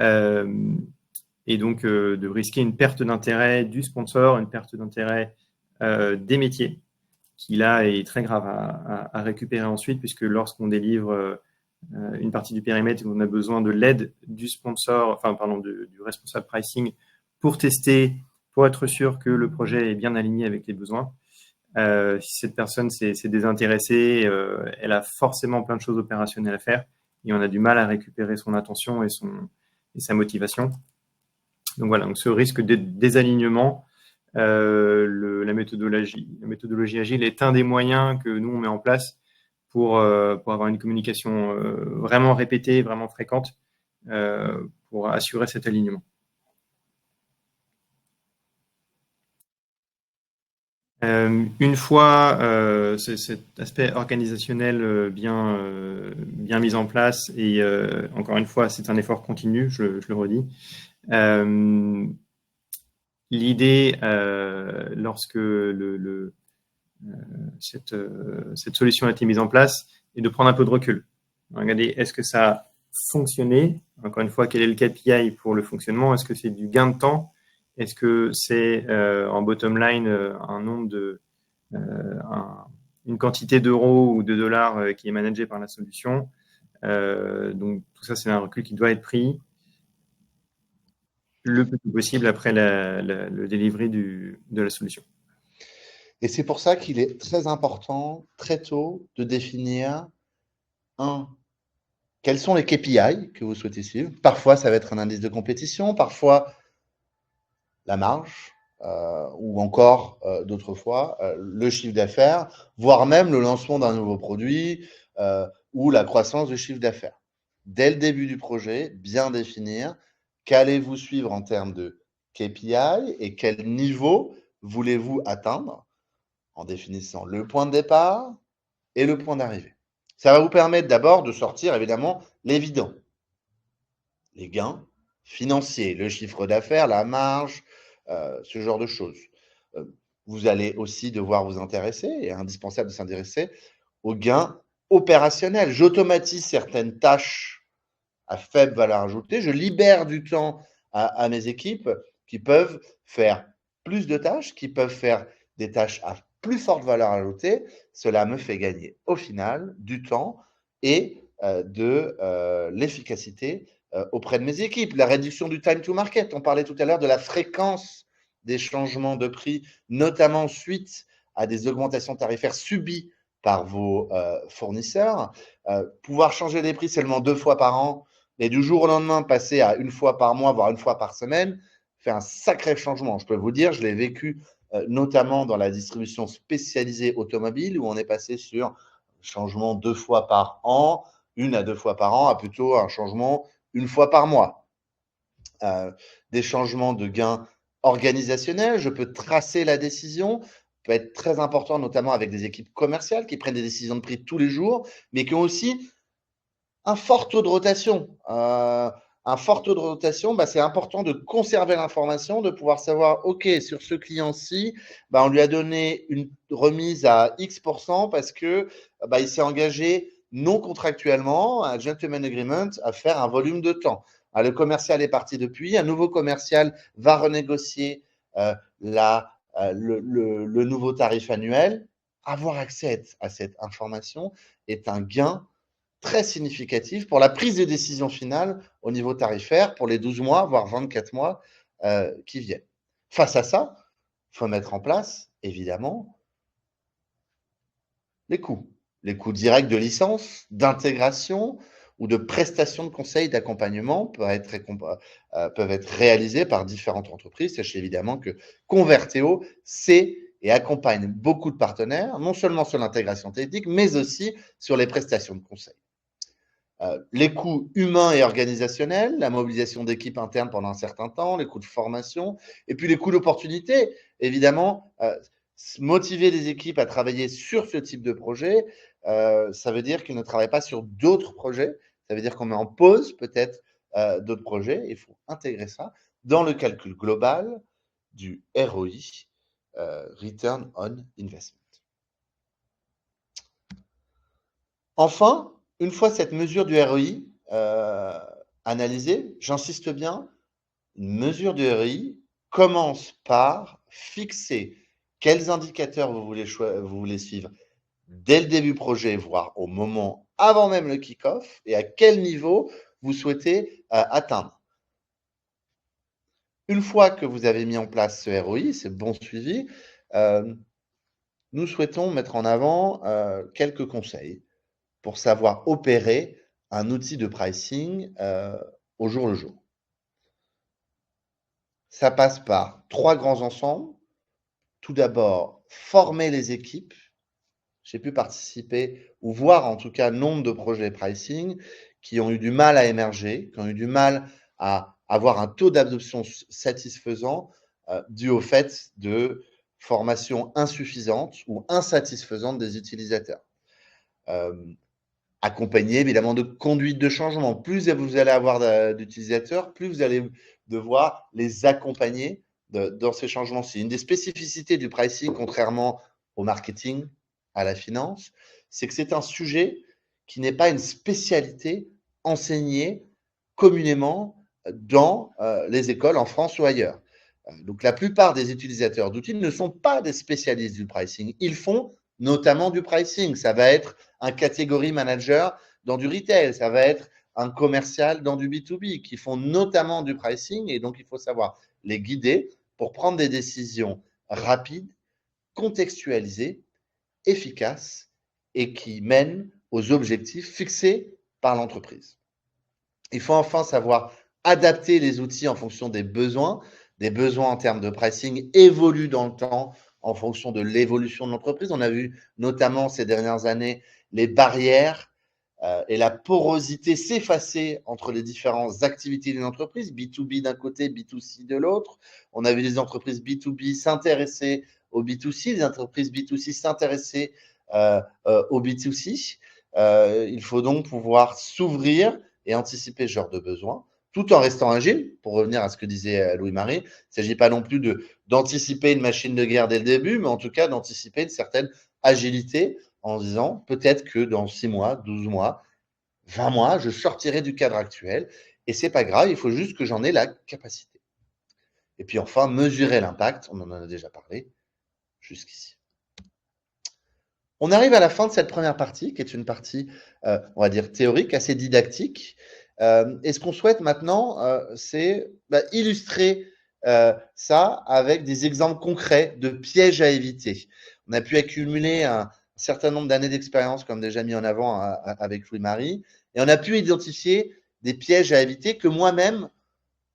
Et donc de risquer une perte d'intérêt du sponsor, une perte d'intérêt des métiers, qui là est très grave à récupérer ensuite, puisque lorsqu'on délivre une partie du périmètre, on a besoin de l'aide du sponsor, enfin pardon, du responsable pricing pour tester, pour être sûr que le projet est bien aligné avec les besoins. Si cette personne s'est désintéressée, elle a forcément plein de choses opérationnelles à faire et on a du mal à récupérer son attention et sa motivation. Donc voilà, donc ce risque de désalignement, la méthodologie agile est un des moyens que nous on met en place pour avoir une communication vraiment répétée, vraiment fréquente, pour assurer cet alignement. Une fois cet aspect organisationnel bien mis en place, et encore une fois, c'est un effort continu, je le redis. L'idée, lorsque cette solution a été mise en place, est de prendre un peu de recul. Regardez, est-ce que ça a fonctionné? Encore une fois, quel est le KPI pour le fonctionnement? Est-ce que c'est du gain de temps? Est-ce que c'est en bottom line un nombre une quantité d'euros ou de dollars qui est managée par la solution? Donc tout ça, c'est un recul qui doit être pris le plus tôt possible après le delivery de la solution. Et c'est pour ça qu'il est très important, très tôt, de définir quels sont les KPI que vous souhaitez suivre. Parfois, ça va être un indice de compétition, parfois la marge, ou encore d'autres fois le chiffre d'affaires, voire même le lancement d'un nouveau produit ou la croissance du chiffre d'affaires. Dès le début du projet, bien définir qu'allez-vous suivre en termes de KPI et quel niveau voulez-vous atteindre en définissant le point de départ et le point d'arrivée. Ça va vous permettre d'abord de sortir évidemment l'évident, les gains financiers, le chiffre d'affaires, la marge, ce genre de choses. Vous allez aussi devoir vous intéresser, et indispensable de s'intéresser, aux gains opérationnels. J'automatise certaines tâches à faible valeur ajoutée, je libère du temps à mes équipes qui peuvent faire plus de tâches, qui peuvent faire des tâches à plus forte valeur ajoutée. Cela me fait gagner au final du temps et de l'efficacité auprès de mes équipes. La réduction du time to market, on parlait tout à l'heure de la fréquence des changements de prix, notamment suite à des augmentations tarifaires subies par vos fournisseurs. Pouvoir changer les prix seulement 2 fois par an et du jour au lendemain passer à 1 fois par mois, voire 1 fois par semaine, fait un sacré changement. Je peux vous dire, je l'ai vécu notamment dans la distribution spécialisée automobile, où on est passé sur changement 2 fois par an, 1 à 2 fois par an, à plutôt un changement 1 fois par mois. Des changements de gains organisationnels, je peux tracer la décision, peut être très important, notamment avec des équipes commerciales qui prennent des décisions de prix tous les jours, mais qui ont aussi un fort taux de rotation. Un fort taux de rotation, c'est important de conserver l'information, de pouvoir savoir, OK, sur ce client-ci, on lui a donné une remise à X% parce que il s'est engagé non contractuellement, un gentleman agreement, à faire un volume de temps. Le commercial est parti depuis, un nouveau commercial va renégocier le nouveau tarif annuel. Avoir accès à cette information est un gain très significatif pour la prise de décision finale au niveau tarifaire pour les 12 mois, voire 24 mois qui viennent. Face à ça, il faut mettre en place, évidemment, les coûts. Les coûts directs de licence, d'intégration ou de prestation de conseil, d'accompagnement peuvent être réalisés par différentes entreprises. Sachez évidemment que Converteo sait et accompagne beaucoup de partenaires, non seulement sur l'intégration technique, mais aussi sur les prestations de conseil. Les coûts humains et organisationnels, la mobilisation d'équipes internes pendant un certain temps, les coûts de formation, et puis les coûts d'opportunité. Évidemment, motiver les équipes à travailler sur ce type de projet, ça veut dire qu'ils ne travaillent pas sur d'autres projets. Ça veut dire qu'on met en pause peut-être d'autres projets. Il faut intégrer ça dans le calcul global du ROI, Return on Investment. Enfin, Une fois cette mesure du ROI analysée, j'insiste bien, une mesure du ROI commence par fixer quels indicateurs vous voulez suivre dès le début projet, voire au moment avant même le kick-off, et à quel niveau vous souhaitez atteindre. Une fois que vous avez mis en place ce ROI, ce bon suivi, nous souhaitons mettre en avant quelques conseils pour savoir opérer un outil de pricing au jour le jour. Ça passe par 3 grands ensembles. Tout d'abord, former les équipes. J'ai pu participer ou voir en tout cas nombre de projets pricing qui ont eu du mal à émerger, qui ont eu du mal à avoir un taux d'adoption satisfaisant dû au fait de formation insuffisante ou insatisfaisante des utilisateurs. Accompagné évidemment de conduite de changement. Plus vous allez avoir d'utilisateurs, plus vous allez devoir les accompagner dans ces changements. C'est une des spécificités du pricing, contrairement au marketing, à la finance, c'est que c'est un sujet qui n'est pas une spécialité enseignée communément dans les écoles en France ou ailleurs. Donc la plupart des utilisateurs d'outils ne sont pas des spécialistes du pricing. Ils font notamment du pricing. Ça va être un catégorie manager dans du retail, ça va être un commercial dans du B2B qui font notamment du pricing, et donc il faut savoir les guider pour prendre des décisions rapides, contextualisées, efficaces et qui mènent aux objectifs fixés par l'entreprise. Il faut enfin savoir adapter les outils en fonction des besoins en termes de pricing évoluent dans le temps en fonction de l'évolution de l'entreprise. On a vu notamment ces dernières années les barrières et la porosité s'effacer entre les différentes activités d'une entreprise, B2B d'un côté, B2C de l'autre. On a vu les entreprises B2B s'intéresser au B2C, les entreprises B2C s'intéresser au B2C. Il faut donc pouvoir s'ouvrir et anticiper ce genre de besoins, tout en restant agile, pour revenir à ce que disait Louis-Marie. Il ne s'agit pas non plus d'anticiper une machine de guerre dès le début, mais en tout cas d'anticiper une certaine agilité en disant peut-être que dans 6 mois, 12 mois, 20 mois, je sortirai du cadre actuel et c'est pas grave, il faut juste que j'en ai la capacité. Et puis enfin, mesurer l'impact, on en a déjà parlé jusqu'ici. On arrive à la fin de cette première partie, qui est une partie, on va dire, théorique, assez didactique. Et ce qu'on souhaite maintenant, c'est illustrer ça avec des exemples concrets de pièges à éviter. On a pu accumuler un certain nombre d'années d'expérience, comme déjà mis en avant avec Louis-Marie, et on a pu identifier des pièges à éviter que moi-même,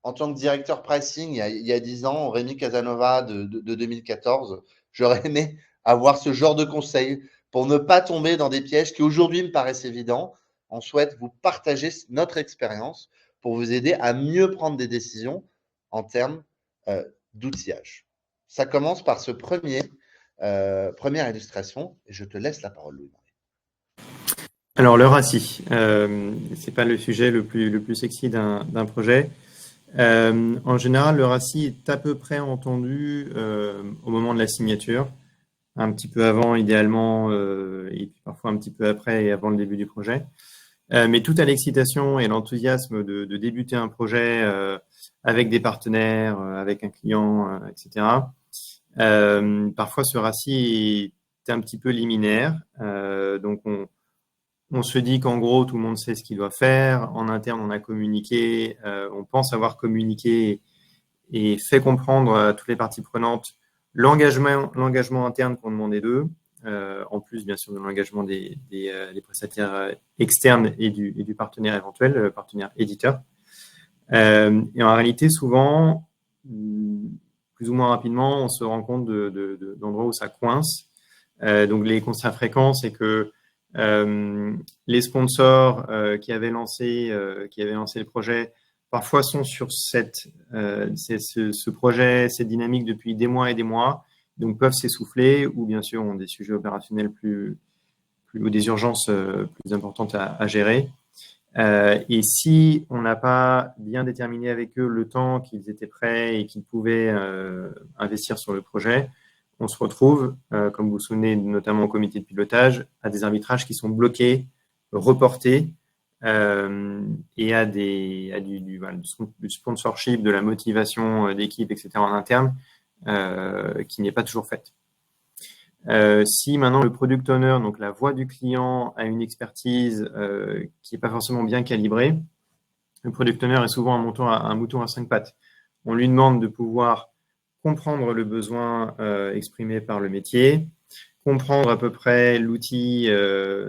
en tant que directeur pricing, il y a 10 ans, Rémi Casanova de 2014, j'aurais aimé avoir ce genre de conseils pour ne pas tomber dans des pièges qui aujourd'hui me paraissent évidents. On souhaite vous partager notre expérience pour vous aider à mieux prendre des décisions en termes d'outillage. Ça commence par ce première illustration et je te laisse la parole, Louis-Marie. Alors, le RACI, c'est pas le sujet le plus sexy d'un projet. En général, le RACI est à peu près entendu au moment de la signature, un petit peu avant idéalement, et puis parfois un petit peu après et avant le début du projet. Mais tout à l'excitation et l'enthousiasme de débuter un projet avec des partenaires, avec un client, etc. Parfois, ce RACI est un petit peu liminaire. Donc, on se dit qu'en gros, tout le monde sait ce qu'il doit faire. En interne, on a communiqué, on pense avoir communiqué et fait comprendre à toutes les parties prenantes l'engagement interne qu'on demandait d'eux, en plus, bien sûr, de l'engagement des prestataires externes et du partenaire éventuel, partenaire éditeur. Et en réalité, souvent, plus ou moins rapidement, on se rend compte d'endroits où ça coince. Donc, les constats fréquents, c'est que les sponsors qui avaient lancé le projet parfois sont sur ce projet, cette dynamique depuis des mois et des mois, donc peuvent s'essouffler ou bien sûr ont des sujets opérationnels ou des urgences plus importantes à gérer. Et si on n'a pas bien déterminé avec eux le temps qu'ils étaient prêts et qu'ils pouvaient investir sur le projet, on se retrouve, comme vous vous souvenez, notamment au comité de pilotage, à des arbitrages qui sont bloqués reporté et à du sponsorship, de la motivation d'équipe, etc. en interne, qui n'est pas toujours faite. Si maintenant le product owner, donc la voix du client, a une expertise qui n'est pas forcément bien calibrée, le product owner est souvent un mouton à 5 pattes. On lui demande de pouvoir comprendre le besoin exprimé par le métier, comprendre à peu près l'outil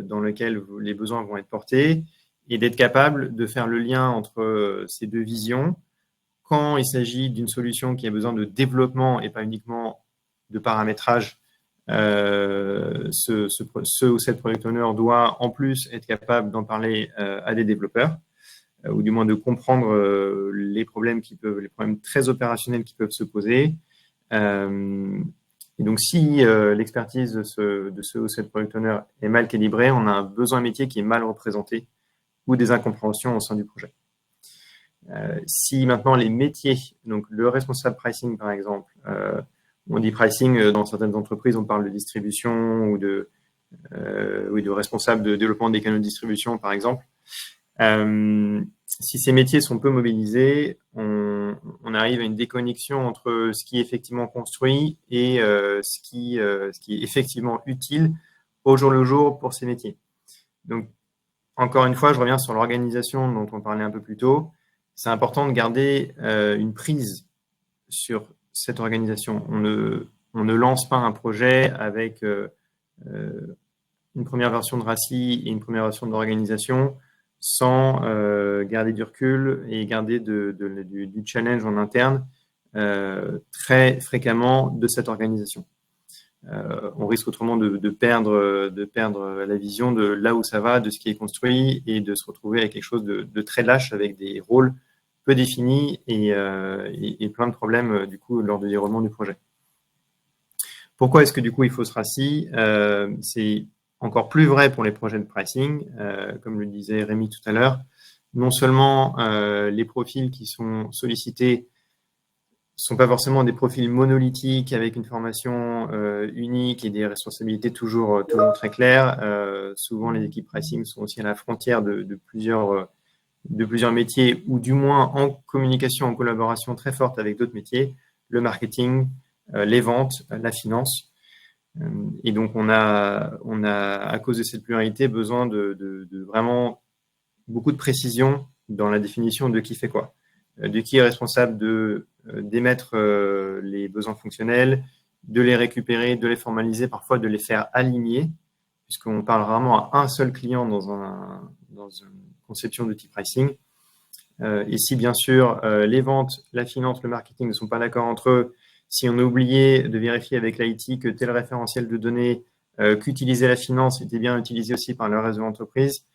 dans lequel les besoins vont être portés et d'être capable de faire le lien entre ces deux visions quand il s'agit d'une solution qui a besoin de développement et pas uniquement de paramétrage. Ce ou cette product owner doit en plus être capable d'en parler à des développeurs ou du moins de comprendre les problèmes très opérationnels qui peuvent se poser. Et donc, si l'expertise de ce ou cette product owner est mal calibrée, on a un besoin métier qui est mal représenté ou des incompréhensions au sein du projet. Si maintenant les métiers, donc le responsable pricing par exemple, on dit pricing dans certaines entreprises, on parle de distribution ou de responsable de développement des canaux de distribution par exemple. Si ces métiers sont peu mobilisés, on arrive à une déconnexion entre ce qui est effectivement construit et ce qui est effectivement utile au jour le jour pour ces métiers. Donc, encore une fois, je reviens sur l'organisation dont on parlait un peu plus tôt. C'est important de garder une prise sur cette organisation. On ne lance pas un projet avec une première version de RACI et une première version de l'organisation sans garder du recul et garder du challenge en interne très fréquemment de cette organisation. On risque autrement de perdre la vision de là où ça va, de ce qui est construit et de se retrouver avec quelque chose de très lâche avec des rôles peu définis et plein de problèmes du coup lors du déroulement du projet. Pourquoi est-ce que du coup il faut ce RACI? C'est encore plus vrai pour les projets de pricing, comme le disait Rémi tout à l'heure. Non seulement les profils qui sont sollicités sont pas forcément des profils monolithiques avec une formation unique et des responsabilités toujours très claires. Souvent, les équipes pricing sont aussi à la frontière de plusieurs métiers ou du moins en communication, en collaboration très forte avec d'autres métiers, le marketing, les ventes, la finance. Et donc, on a, à cause de cette pluralité, besoin de vraiment beaucoup de précision dans la définition de qui fait quoi, de qui est responsable d'émettre les besoins fonctionnels, de les récupérer, de les formaliser, parfois de les faire aligner, puisqu'on parle rarement à un seul client dans une conception d'outil pricing. Et si bien sûr les ventes, la finance, le marketing ne sont pas d'accord entre eux, si on a oublié de vérifier avec l'IT que tel référentiel de données qu'utilisait la finance était bien utilisé aussi par le reste de l'entreprise,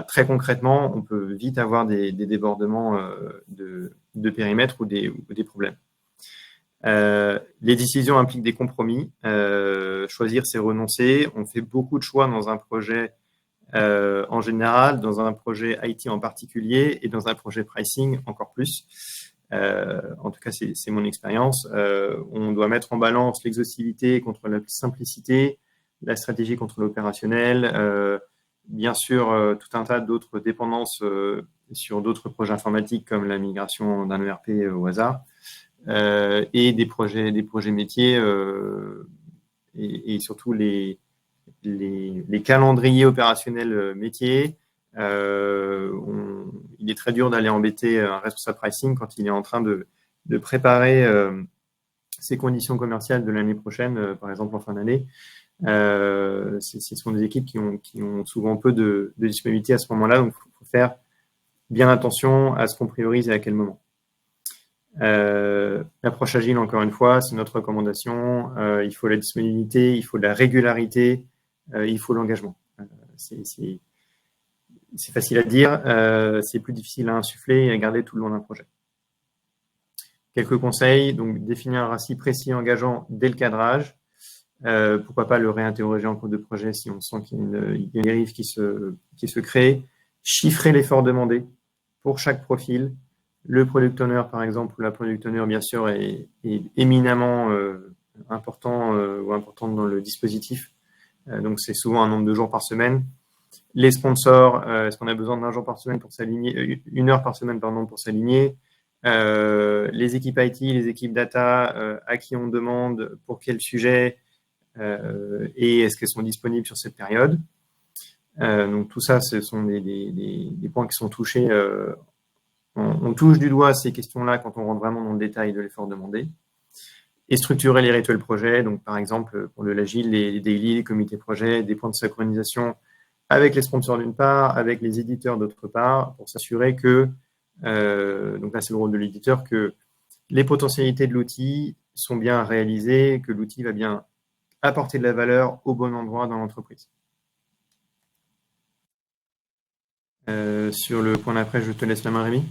très concrètement, on peut vite avoir des débordements de périmètre ou des problèmes. Les décisions impliquent des compromis. Choisir, c'est renoncer. On fait beaucoup de choix dans un projet en général, dans un projet IT en particulier et dans un projet pricing encore plus. En tout cas, c'est mon expérience. On doit mettre en balance l'exhaustivité contre la simplicité, la stratégie contre l'opérationnel, bien sûr tout un tas d'autres dépendances sur d'autres projets informatiques comme la migration d'un ERP au hasard et des projets métiers et surtout les calendriers opérationnels métiers. Il est très dur d'aller embêter un responsable pricing quand il est en train de préparer ses conditions commerciales de l'année prochaine, par exemple en fin d'année. Ce sont des équipes qui ont souvent peu de disponibilité à ce moment-là, donc il faut faire bien attention à ce qu'on priorise et à quel moment. L'approche agile, encore une fois, c'est notre recommandation. Il faut la disponibilité, il faut la régularité, il faut l'engagement. C'est facile à dire, c'est plus difficile à insuffler et à garder tout le long d'un projet. Quelques conseils, donc définir un RACI précis et engageant dès le cadrage. Pourquoi pas le réinterroger en cours de projet si on sent qu'il y a une dérive qui se crée. Chiffrer l'effort demandé pour chaque profil. Le product owner, par exemple, ou la product owner, bien sûr, est éminemment important ou importante dans le dispositif. Donc, c'est souvent un nombre de jours par semaine. Les sponsors, est-ce qu'on a besoin d'un jour par semaine pour s'aligner, une heure par semaine, pardon, pour s'aligner? Les équipes IT, les équipes data, à qui on demande, pour quel sujet, et est-ce qu'elles sont disponibles sur cette période? Donc tout ça, ce sont des points qui sont touchés. On touche du doigt ces questions-là quand on rentre vraiment dans le détail de l'effort demandé. Et structurer les rituels projets, donc par exemple pour l'agile, les daily, les comités projets, des points de synchronisation avec les sponsors d'une part, avec les éditeurs d'autre part, pour s'assurer que, donc là c'est le rôle de l'éditeur, que les potentialités de l'outil sont bien réalisées, que l'outil va bien apporter de la valeur au bon endroit dans l'entreprise. Sur le point d'après, je te laisse la main, Rémi.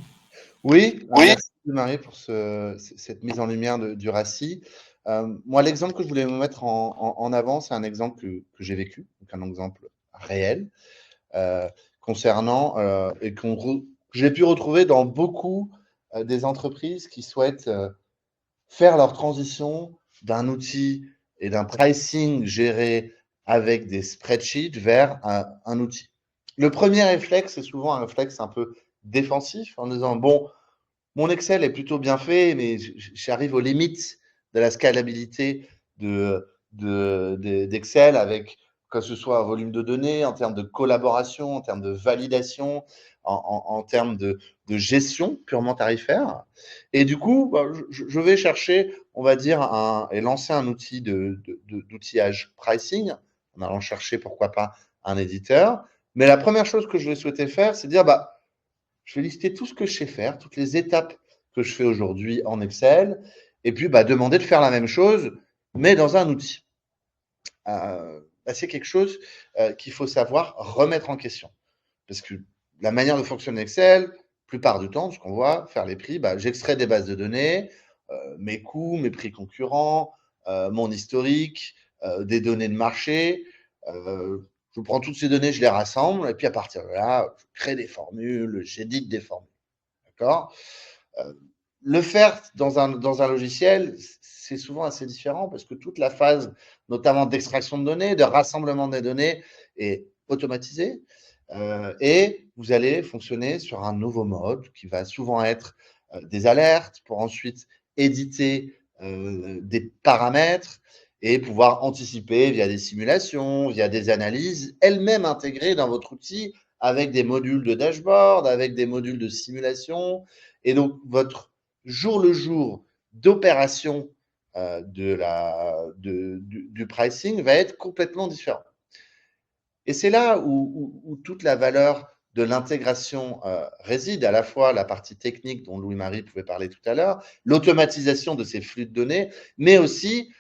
Oui, merci Marie pour cette mise en lumière du RACI. Moi, l'exemple que je voulais me mettre en avant, c'est un exemple que j'ai vécu, donc un exemple réel, concernant et que j'ai pu retrouver dans beaucoup des entreprises qui souhaitent faire leur transition d'un outil et d'un pricing géré avec des spreadsheets vers un outil. Le premier réflexe, c'est souvent un réflexe un peu défensif en disant, bon, mon Excel est plutôt bien fait, mais j'arrive aux limites de la scalabilité d'Excel avec que ce soit un volume de données, en termes de collaboration, en termes de validation, en termes de gestion purement tarifaire. Et du coup, bah, je vais chercher, on va dire, et lancer un outil d'outillage pricing, en allant chercher, pourquoi pas, un éditeur. Mais la première chose que je vais souhaiter faire, c'est dire, bah, je vais lister tout ce que je sais faire, toutes les étapes que je fais aujourd'hui en Excel, et puis bah, demander de faire la même chose, mais dans un outil. Bah, c'est quelque chose qu'il faut savoir remettre en question. Parce que la manière de fonctionner Excel, plupart du temps, ce qu'on voit, faire les prix, bah, j'extrais des bases de données, mes coûts, mes prix concurrents, mon historique, des données de marché. Je prends toutes ces données, je les rassemble, et puis à partir de là, je crée des formules, j'édite des formules. D'accord? Le faire dans un logiciel, c'est souvent assez différent parce que toute la phase, notamment d'extraction de données, de rassemblement des données, est automatisée. Et vous allez fonctionner sur un nouveau mode qui va souvent être des alertes pour ensuite éditer des paramètres et pouvoir anticiper via des simulations, via des analyses, elles-mêmes intégrées dans votre outil avec des modules de dashboard, avec des modules de simulation. Et donc, votre jour le jour d'opération du pricing va être complètement différent. Et c'est là où toute la valeur de l'intégration réside, à la fois la partie technique dont Louis-Marie pouvait parler tout à l'heure, l'automatisation de ces flux de données, mais aussi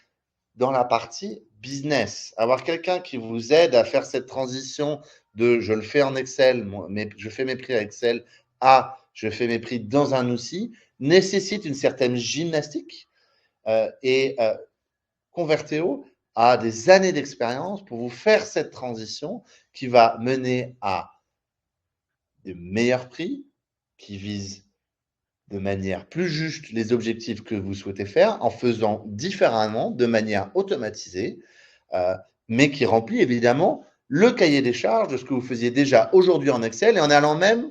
dans la partie business. Avoir quelqu'un qui vous aide à faire cette transition de je le fais en Excel, mais je fais mes prix à Excel, à je fais mes prix dans un outil, nécessite une certaine gymnastique et Converteo a des années d'expérience pour vous faire cette transition qui va mener à de meilleurs prix, qui visent de manière plus juste les objectifs que vous souhaitez faire en faisant différemment, de manière automatisée, mais qui remplit évidemment le cahier des charges de ce que vous faisiez déjà aujourd'hui en Excel et en allant même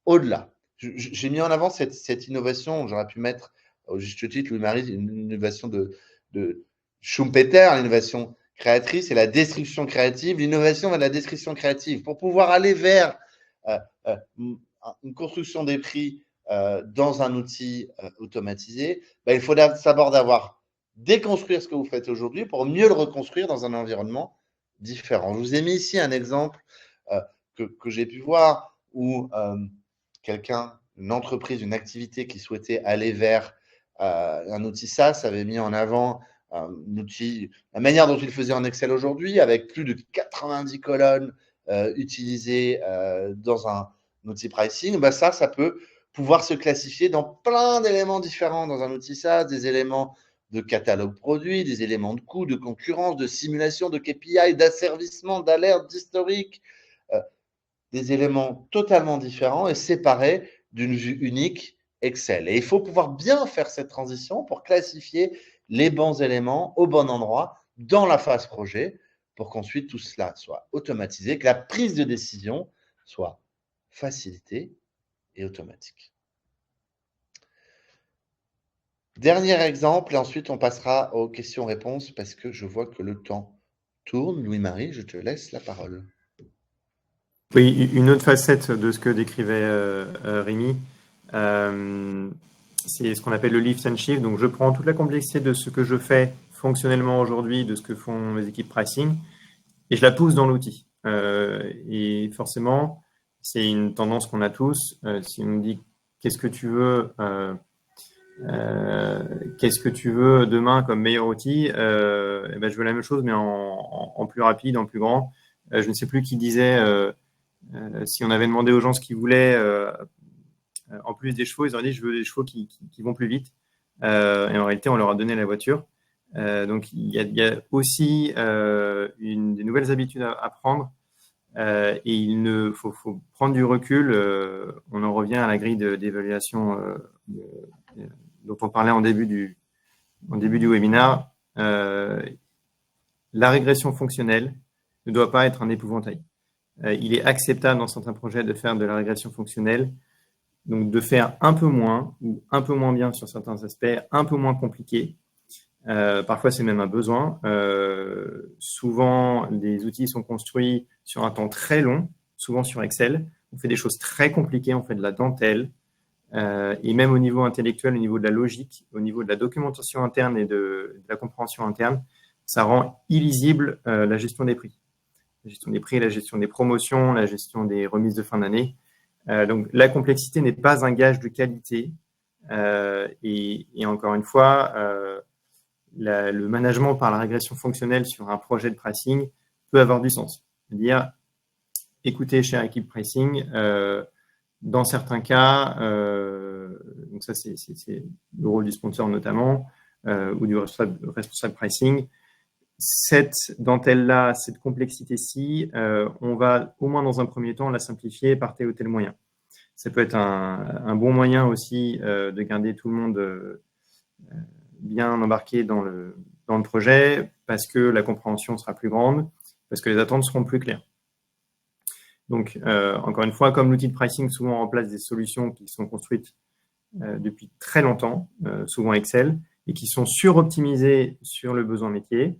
au-delà. J'ai mis en avant cette innovation, j'aurais pu mettre au juste titre, Louis-Marie, une innovation de Schumpeter, l'innovation créatrice et la destruction créative. L'innovation va de la destruction créative. Pour pouvoir aller vers une construction des prix dans un outil automatisé, ben, il faut d'abord déconstruire ce que vous faites aujourd'hui pour mieux le reconstruire dans un environnement différent. Je vous ai mis ici un exemple que j'ai pu voir où quelqu'un, une entreprise, une activité qui souhaitait aller vers un outil SaaS avait mis en avant un outil, la manière dont il le faisait en Excel aujourd'hui, avec plus de 90 colonnes utilisées dans un outil pricing, bah ça peut pouvoir se classifier dans plein d'éléments différents dans un outil SaaS, des éléments de catalogue produit, des éléments de coût, de concurrence, de simulation, de KPI, d'asservissement, d'alerte, d'historique, des éléments totalement différents et séparés d'une vue unique Excel. Et il faut pouvoir bien faire cette transition pour classifier les bons éléments au bon endroit dans la phase projet pour qu'ensuite tout cela soit automatisé, que la prise de décision soit facilitée et automatique. Dernier exemple, et ensuite on passera aux questions-réponses parce que je vois que le temps tourne. Louis-Marie, je te laisse la parole. Oui, une autre facette de ce que décrivait Rémi, c'est ce qu'on appelle le lift and shift. Donc, je prends toute la complexité de ce que je fais fonctionnellement aujourd'hui, de ce que font les équipes pricing, et je la pousse dans l'outil. Et forcément, c'est une tendance qu'on a tous. Si on me dit qu'est-ce que tu veux, demain comme meilleur outil, et ben, je veux la même chose, mais en plus rapide, en plus grand. Je ne sais plus qui disait, si on avait demandé aux gens ce qu'ils voulaient, en plus des chevaux, ils auraient dit je veux des chevaux qui vont plus vite. Et en réalité, on leur a donné la voiture. Donc, il y a aussi des nouvelles habitudes à prendre. Et il faut prendre du recul. On en revient à la grille d'évaluation dont on parlait en début du webinaire. La régression fonctionnelle ne doit pas être un épouvantail. Il est acceptable dans certains projets de faire de la régression fonctionnelle, donc de faire un peu moins ou un peu moins bien sur certains aspects, un peu moins compliqué. Parfois, c'est même un besoin. Souvent, les outils sont construits sur un temps très long, souvent sur Excel. On fait des choses très compliquées, on fait de la dentelle. Et même au niveau intellectuel, au niveau de la logique, au niveau de la documentation interne et de la compréhension interne, ça rend illisible la gestion des prix. La gestion des prix, la gestion des promotions, la gestion des remises de fin d'année. Donc, la complexité n'est pas un gage de qualité. Et encore une fois, le management par la régression fonctionnelle sur un projet de pricing peut avoir du sens. C'est-à-dire, écoutez, chère équipe pricing, dans certains cas, donc ça c'est le rôle du sponsor notamment, ou du responsable pricing, cette dentelle-là, cette complexité-ci, on va au moins dans un premier temps la simplifier par tel ou tel moyen. Ça peut être un bon moyen aussi de garder tout le monde bien embarqué dans le projet parce que la compréhension sera plus grande, parce que les attentes seront plus claires. Donc, encore une fois, comme l'outil de pricing souvent remplace des solutions qui sont construites depuis très longtemps, souvent Excel, et qui sont suroptimisées sur le besoin métier,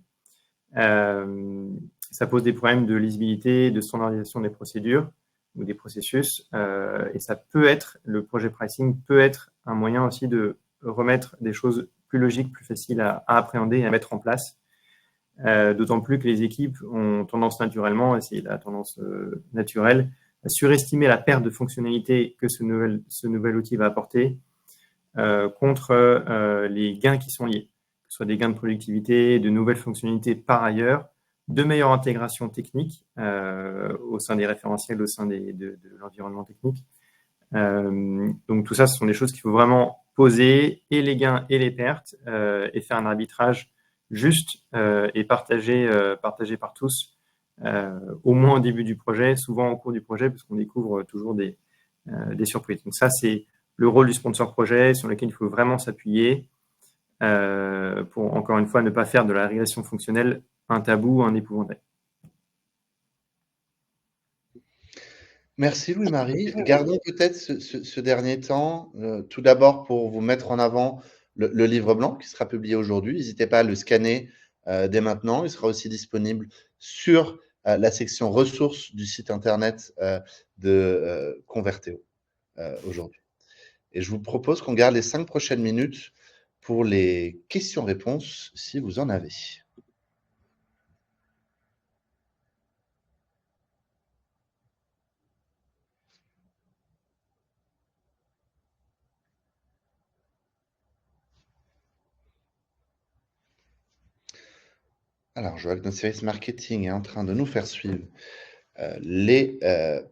ça pose des problèmes de lisibilité, de standardisation des procédures ou des processus, et ça peut être, le projet pricing peut être un moyen aussi de remettre des choses plus logiques, plus faciles à appréhender et à mettre en place. D'autant plus que les équipes ont tendance naturellement, et c'est la tendance naturelle, à surestimer la perte de fonctionnalité que ce nouvel outil va apporter contre les gains qui sont liés, que ce soit des gains de productivité, de nouvelles fonctionnalités par ailleurs, de meilleure intégration technique au sein des référentiels, au sein de l'environnement technique. Donc tout ça, ce sont des choses qu'il faut vraiment poser, et les gains et les pertes, et faire un arbitrage juste et partagé par tous, au moins au début du projet, souvent au cours du projet, parce qu'on découvre toujours des surprises. Donc ça, c'est le rôle du sponsor projet sur lequel il faut vraiment s'appuyer pour, encore une fois, ne pas faire de la régression fonctionnelle un tabou, un épouvantail. Merci Louis-Marie. Gardons peut-être ce dernier temps, tout d'abord pour vous mettre en avant le livre blanc qui sera publié aujourd'hui. N'hésitez pas à le scanner dès maintenant. Il sera aussi disponible sur la section ressources du site internet de Converteo aujourd'hui. Et je vous propose qu'on garde les 5 prochaines minutes pour les questions-réponses, si vous en avez. Alors, je vois que notre service marketing est en train de nous faire suivre les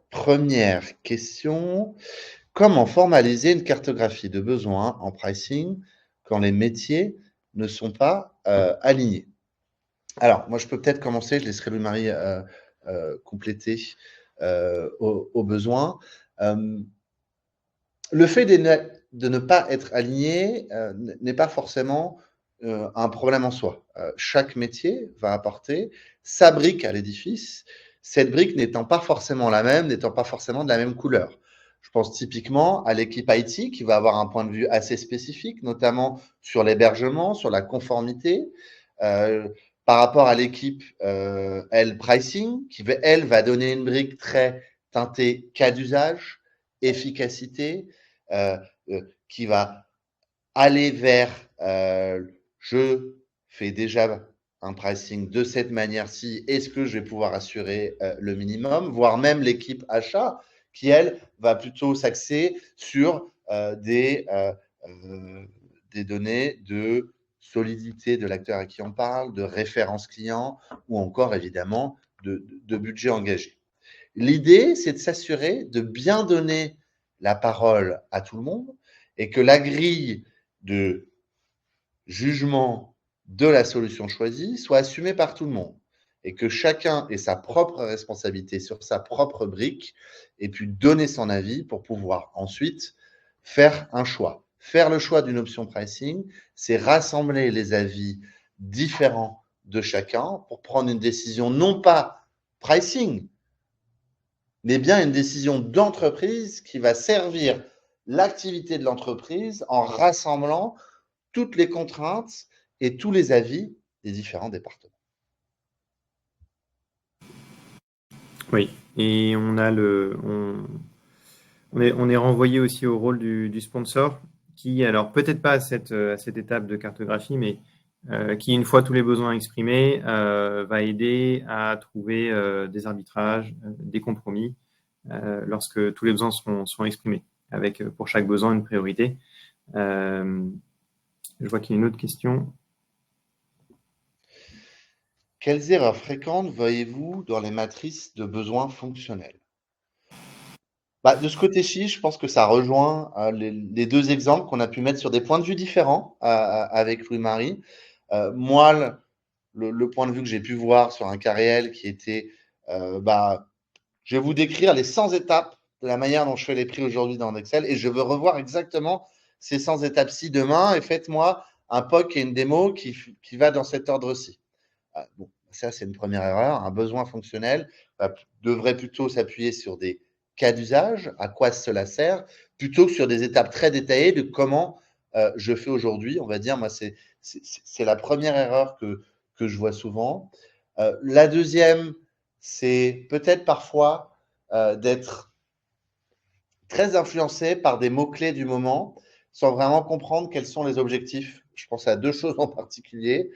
premières questions. Comment formaliser une cartographie de besoins en pricing quand les métiers ne sont pas alignés? Alors, moi, je peux peut-être commencer, je laisserai Louis-Marie compléter aux besoins. Le fait de ne pas être aligné n'est pas forcément un problème en soi. Chaque métier va apporter sa brique à l'édifice, cette brique n'étant pas forcément la même, n'étant pas forcément de la même couleur. Je pense typiquement à l'équipe IT qui va avoir un point de vue assez spécifique, notamment sur l'hébergement, sur la conformité, par rapport à l'équipe pricing, qui elle va donner une brique très teintée cas d'usage, efficacité, qui va aller vers je fais déjà un pricing de cette manière-ci, est-ce que je vais pouvoir assurer le minimum, voire même l'équipe achat qui, elle, va plutôt s'axer sur des données de solidité de l'acteur à qui on parle, de référence client ou encore évidemment de budget engagé. L'idée, c'est de s'assurer de bien donner la parole à tout le monde et que la grille de jugement de la solution choisie soit assumée par tout le monde et que chacun ait sa propre responsabilité sur sa propre brique et puis donner son avis pour pouvoir ensuite faire un choix. Faire le choix d'une option pricing, c'est rassembler les avis différents de chacun pour prendre une décision non pas pricing, mais bien une décision d'entreprise qui va servir l'activité de l'entreprise en rassemblant toutes les contraintes et tous les avis des différents départements. Oui, et on est renvoyé aussi au rôle du sponsor qui, alors peut-être pas à cette étape de cartographie, mais qui, une fois tous les besoins exprimés, va aider à trouver des arbitrages, des compromis, lorsque tous les besoins sont exprimés, avec pour chaque besoin une priorité. Je vois qu'il y a une autre question. Quelles erreurs fréquentes voyez-vous dans les matrices de besoins fonctionnels? De ce côté-ci, je pense que ça rejoint les deux exemples qu'on a pu mettre sur des points de vue différents avec Louis-Marie. Moi, le point de vue que j'ai pu voir sur un cas réel qui était, je vais vous décrire les 100 étapes de la manière dont je fais les prix aujourd'hui dans Excel et je veux revoir exactement ces 100 étapes-ci demain et faites-moi un POC et une démo qui va dans cet ordre-ci. Bon, ça, c'est une première erreur. Un besoin fonctionnel devrait plutôt s'appuyer sur des cas d'usage, à quoi cela sert, plutôt que sur des étapes très détaillées de comment je fais aujourd'hui. On va dire, moi, c'est la première erreur que je vois souvent. La deuxième, c'est peut-être parfois d'être très influencé par des mots-clés du moment sans vraiment comprendre quels sont les objectifs. Je pense à deux choses en particulier.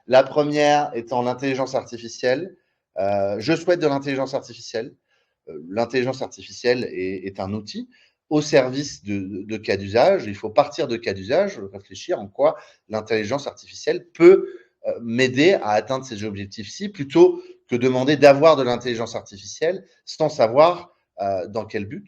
La première étant l'intelligence artificielle. Je souhaite de l'intelligence artificielle. L'intelligence artificielle est un outil au service de cas d'usage. Il faut partir de cas d'usage, réfléchir en quoi l'intelligence artificielle peut m'aider à atteindre ces objectifs-ci, plutôt que demander d'avoir de l'intelligence artificielle sans savoir dans quel but.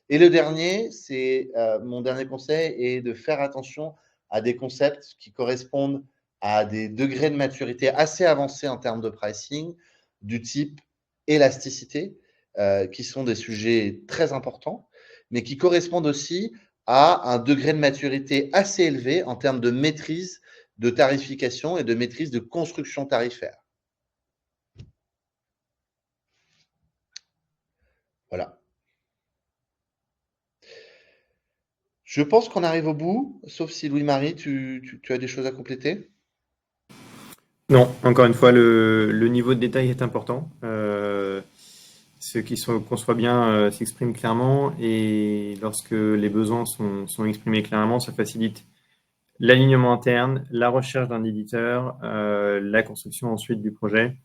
Et le dernier, c'est mon dernier conseil est de faire attention à des concepts qui correspondent à des degrés de maturité assez avancés en termes de pricing, du type élasticité, qui sont des sujets très importants, mais qui correspondent aussi à un degré de maturité assez élevé en termes de maîtrise de tarification et de maîtrise de construction tarifaire. Voilà. Je pense qu'on arrive au bout, sauf si Louis-Marie, tu as des choses à compléter? Non, encore une fois, le niveau de détail est important. Ceux qui conçoivent bien s'expriment clairement et lorsque les besoins sont exprimés clairement, ça facilite l'alignement interne, la recherche d'un éditeur, la construction ensuite du projet.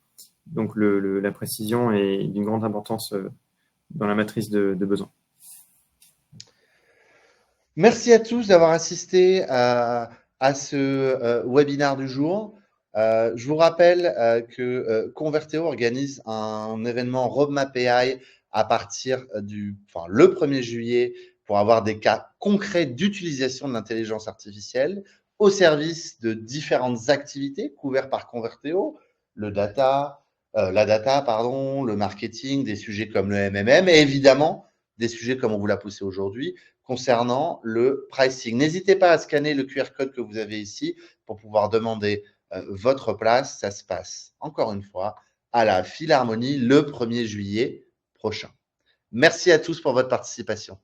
Donc la précision est d'une grande importance dans la matrice de besoins. Merci à tous d'avoir assisté à ce webinaire du jour. Je vous rappelle que Converteo organise un événement Roadmap AI à partir le 1er juillet pour avoir des cas concrets d'utilisation de l'intelligence artificielle au service de différentes activités couvertes par Converteo, la data, le marketing, des sujets comme le MMM et évidemment des sujets comme on vous l'a poussé aujourd'hui, concernant le pricing. N'hésitez pas à scanner le QR code que vous avez ici pour pouvoir demander votre place. Ça se passe, encore une fois, à la Philharmonie le 1er juillet prochain. Merci à tous pour votre participation.